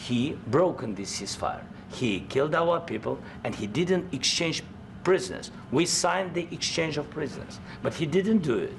he broken this ceasefire. He killed our people, and he didn't exchange prisoners. We signed the exchange of prisoners, but he didn't do it.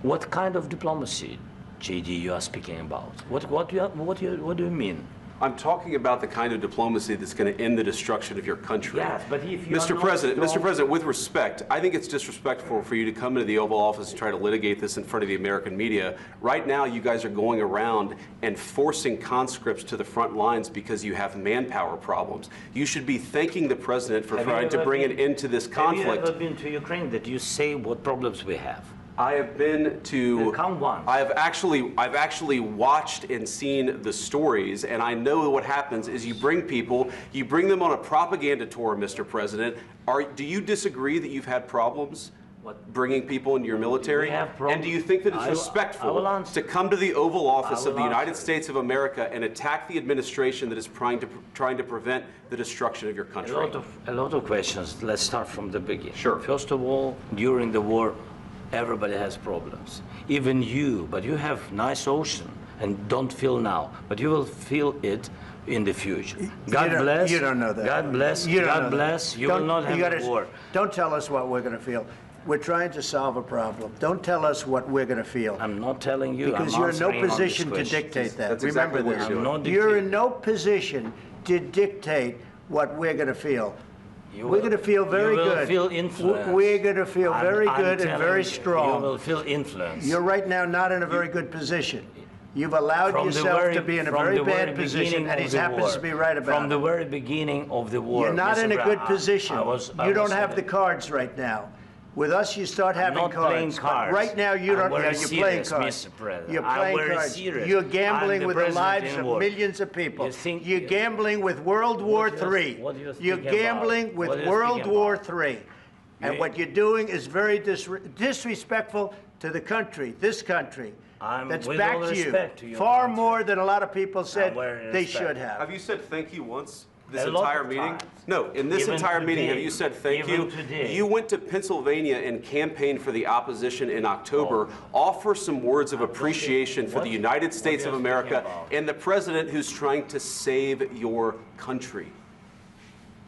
What kind of diplomacy, JD, you are speaking about? What do you mean? I'm talking about the kind of diplomacy that's going to end the destruction of your country. Yes, but if you Mr. President, with respect, I think it's disrespectful for you to come into the Oval Office and try to litigate this in front of the American media. Right now, you guys are going around and forcing conscripts to the front lines because you have manpower problems. You should be thanking the President for trying to bring an end to this conflict. Have you ever been to Ukraine that you say what problems we have? I have been to. Come once. I've actually watched and seen the stories, and I know what happens is you bring them on a propaganda tour, Mr. President. Do you disagree that you've had problems bringing people into your military? And do you think that it's respectful to come to the Oval Office of the United States of America and attack the administration that is trying to prevent the destruction of your country? A lot of questions. Let's start from the beginning. Sure. First of all, during the war, everybody has problems, even you, but you have nice ocean and don't feel now, but you will feel it in the future. God bless. You don't know that. God bless. God bless. You will not have a war. Don't tell us what we're going to feel. We're trying to solve a problem. Don't tell us what we're going to feel. I'm not telling you. Because you're in no position to dictate that. That's Remember exactly this. You're in no position to dictate what we're going to feel. We're going to feel very good. You will feel influence. We're going to feel very good and very strong. You will feel influence. You're right now not in a very good position. You've allowed yourself to be in a very bad position, and he happens to be right about it. From the very beginning of the war. You're not in a good position. You don't have the cards right now. With us, you start having cards. Playing cards. But right now, you don't. You're playing cards. Mr. President. You're playing cards. Serious. You're gambling with the lives of millions of people. You're gambling with World War III. You're gambling with World War III. And what you're doing is very disrespectful to the country, this country. That's back to you. Far more than a lot of people said they should have. Have you said thank you once? This entire meeting? No, in this entire meeting, have you said thank you? You went to Pennsylvania and campaigned for the opposition in October. Offer some words of appreciation for the United States of America and the president who's trying to save your country.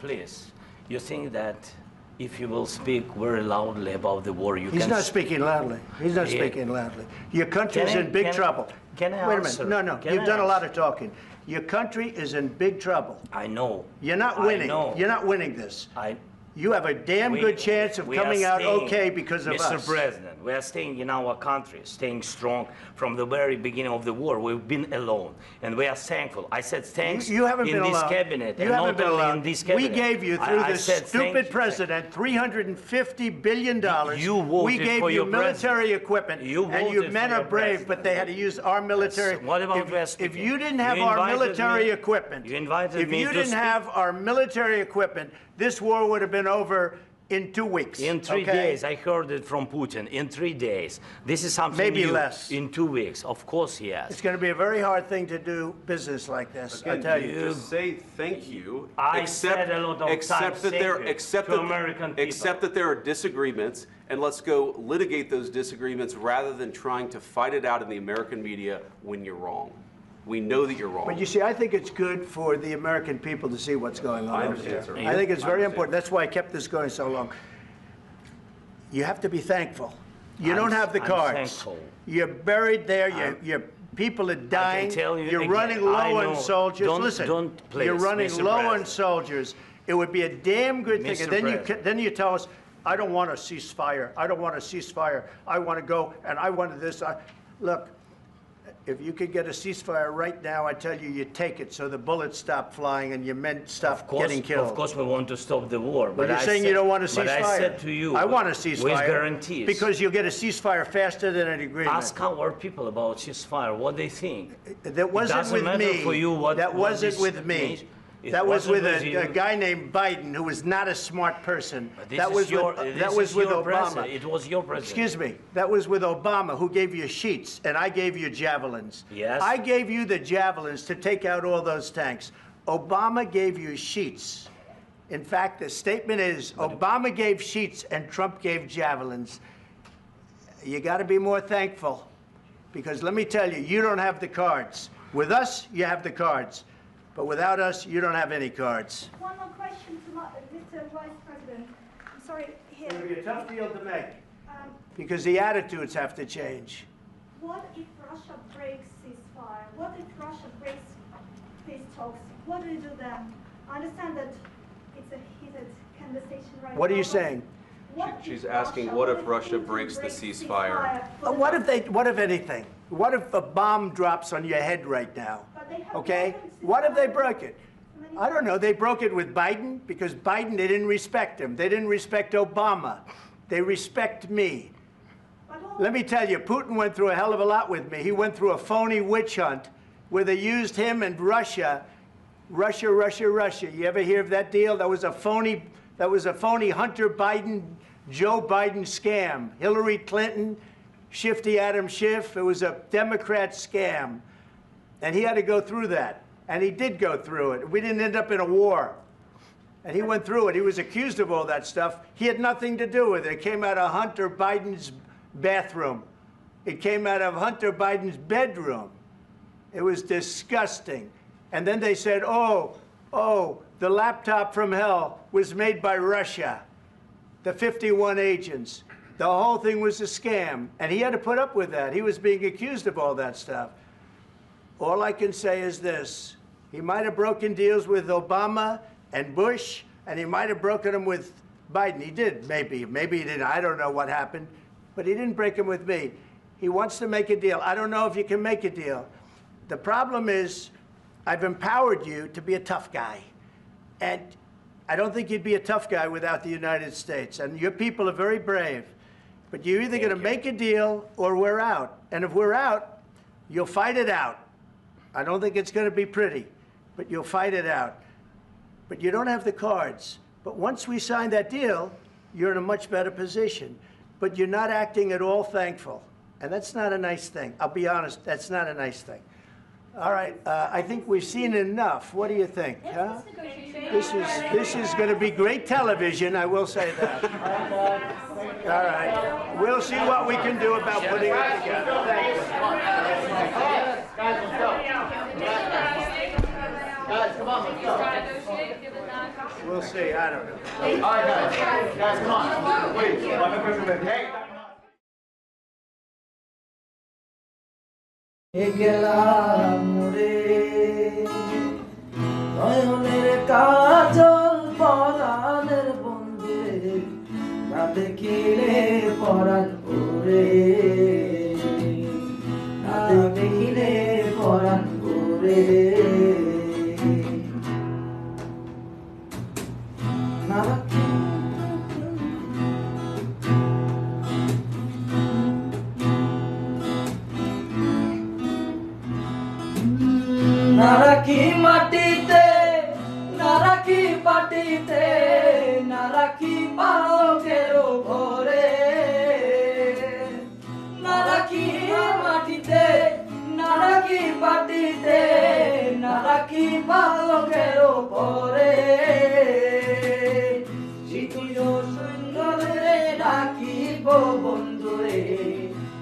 Please, you think that if you will speak very loudly about the war, you can... He's not speaking loudly. He's not speaking loudly. Your country is in big trouble. Can I Wait a minute. No. You've done a lot of talking. Your country is in big trouble. I know. You're not winning. You're not winning this. You have a damn good chance of coming out okay because of us. Mr. President, we are staying in our country, staying strong from the very beginning of the war. We've been alone, and we are thankful. I said thanks you haven't been in this alone. cabinet. You haven't been alone. In this cabinet. We gave you, through this stupid president, $350 billion. We gave you military equipment, and your men are brave, but they had to use our military. What about if you didn't have our military equipment, if you didn't have our military equipment, this war would have been over in 2 weeks. In 3 days. I heard it from Putin. In 3 days. This is something maybe new. Less. In 2 weeks. Of course, yes. It's going to be a very hard thing to do business like this. Again, I tell you. Just say thank you. I said a lot of accept that there are disagreements, and let's go litigate those disagreements rather than trying to fight it out in the American media when you're wrong. We know that you're wrong. But you see, I think it's good for the American people to see what's going on. I understand, sir. I think it's very important. That's why I kept this going so long. You have to be thankful. You don't have the cards. Thankful. You're buried there. Your people are dying. I can tell you you're again, running low on soldiers. Listen, please, you're running Mr. low President. on soldiers. It would be a damn good thing. Mr. And then you tell us, I don't want a ceasefire. I don't want a ceasefire. I want to go, and I want this. Look. If you could get a ceasefire right now, I tell you, you take it so the bullets stop flying and your men stop getting killed. Of course, we want to stop the war. But you're saying you don't want a ceasefire. But I said to you, I want a ceasefire. With guarantees. Because you'll get a ceasefire faster than an agreement. Ask our people about ceasefire, what they think. That wasn't with me. For you what, that wasn't with me. That was with a guy named Biden, who was not a smart person. That was with Obama. It was your president. Excuse me. That was with Obama, who gave you sheets, and I gave you javelins. Yes. I gave you the javelins to take out all those tanks. Obama gave you sheets. In fact, the statement is Obama gave sheets and Trump gave javelins. You got to be more thankful, because let me tell you, you don't have the cards. With us, you have the cards. But without us, you don't have any cards. One more question to Mr. Vice President. I'm sorry, here. It'll be a tough deal to make. Because the attitudes have to change. What if Russia breaks ceasefire? What if Russia breaks peace talks? What do you do then? I understand that it's a heated conversation right now. What are you saying? She's asking, what if Russia breaks the ceasefire? What if anything? What if a bomb drops on your head right now? Okay? What if they broke it? I don't know. They broke it with Biden because Biden, they didn't respect him. They didn't respect Obama. They respect me. Let me tell you, Putin went through a hell of a lot with me. He went through a phony witch hunt where they used him and Russia. You ever hear of that deal? That was a phony Hunter Biden, Joe Biden scam. Hillary Clinton, Shifty Adam Schiff. It was a Democrat scam. And he had to go through that. And he did go through it. We didn't end up in a war. And he went through it. He was accused of all that stuff. He had nothing to do with it. It came out of Hunter Biden's bathroom. It came out of Hunter Biden's bedroom. It was disgusting. And then they said, oh, the laptop from hell was made by Russia, the 51 agents. The whole thing was a scam. And he had to put up with that. He was being accused of all that stuff. All I can say is this. He might have broken deals with Obama and Bush, and he might have broken them with Biden. He did, maybe. Maybe he didn't. I don't know what happened. But he didn't break them with me. He wants to make a deal. I don't know if you can make a deal. The problem is I've empowered you to be a tough guy. And I don't think you'd be a tough guy without the United States. And your people are very brave. But you're either going to make a deal or we're out. And if we're out, you'll fight it out. I don't think it's going to be pretty, but you'll fight it out. But you don't have the cards. But once we sign that deal, you're in a much better position. But you're not acting at all thankful. And that's not a nice thing. I'll be honest, that's not a nice thing. All right, I think we've seen enough. What do you think? Huh? This is going to be great television, I will say that. All right, we'll see what we can do about putting it together. Thank you. Guys, let's go. Guys, come on, let's go. We'll see, I don't know. All right, guys, come on. Please, hey. গেলাম রে নয়নের কাজল পরাণের বন্ধুরে না দেখিলে পরাণ ওরে না দেখিলে পরাণ ওরে না রাখি মাটিতে না রাখি পাটিতে না রাখি পালকের ঘরে না রাখি মাটিতে না রাখি পাটিতে না রাখি পালকের ঘরে স্মৃতির সুন্দরে রাখিব বন্ধুরে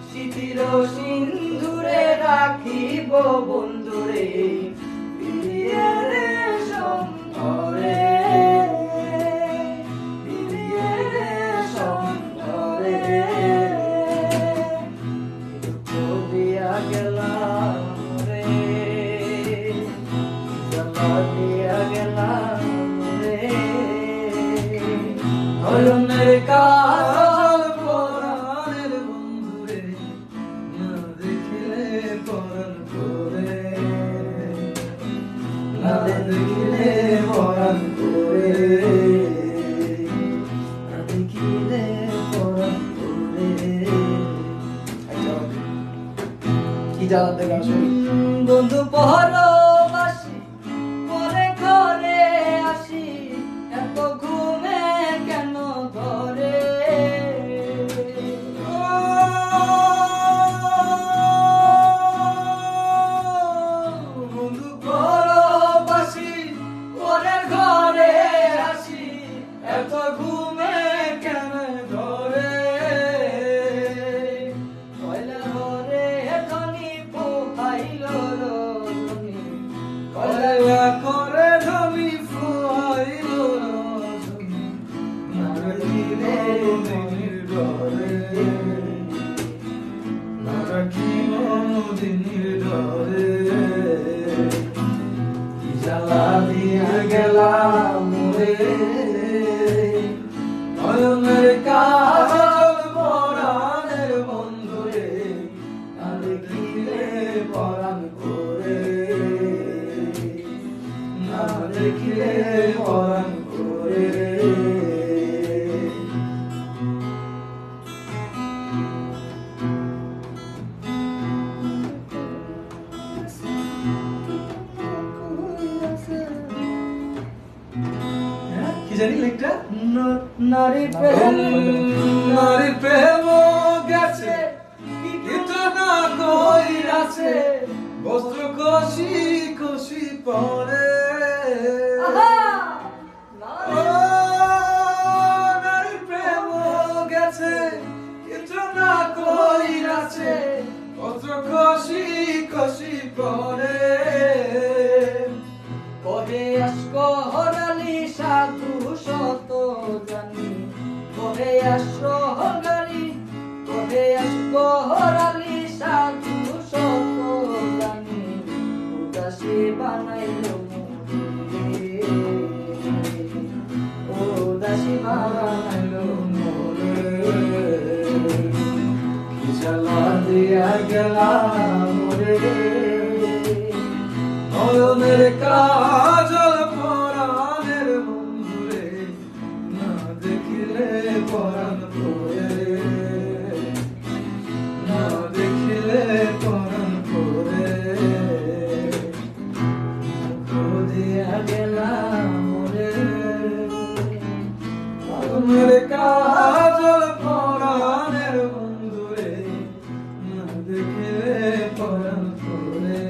স্মৃতির সিন্ধুরে রাখিব বন্ধুরে বিলিয়ে রে সম্ভরে বিলিয়ে রে সম্ভরে দিয়া গেলাম রে দিয়া গেলাম রে নয়নের কাজল পরাণের বন্ধুরে না দেখিলে পরাণ করে না দেখিলে পরাণ করে না দেখিলে পরাণ করে কি জানাতে গান বন্ধু পরবাসী পরে ঘরে আসি এত ঘুমে কেন ধরে বন্ধু পরবাসী পরে ঘরে আসি এত ঘুমে কেন ধরে কয়লা ঘরে এখনই পোহাইল রোদ জ্বালা দিয়া গেলাম রে নয়নের কাজল পরাণের বন্ধু রে না দেখিলে পরাণ করে না দেখিলে পরাণ করে কি জানি লেখটা নারী প্রেম গেছে কিন্তু না কইরাছে বস্ত্র কষি কষি পরে নারী প্রেম গেছে কিন্তু না কইরাছে বস্ত্র কষি কষি পরে কহে আসকো হরালি সাধু শত জানি কহে আসো হরালি কহে আসকো হরালি সাধু শত জানি উদাসী বানাইলো মোরে উদাসী বানাইলো মোরে কি জ্বালা দিয়া গেলাম মোরে নয়নের কাজল পরাণের বন্ধু রে না দেখিলে পরাণ করে না দেখিলে পরাণ করে মুখ দিয়া গেলাম মোরে নয়নের কাজল পরাণের বন্ধু রে না দেখিলে পরাণ করে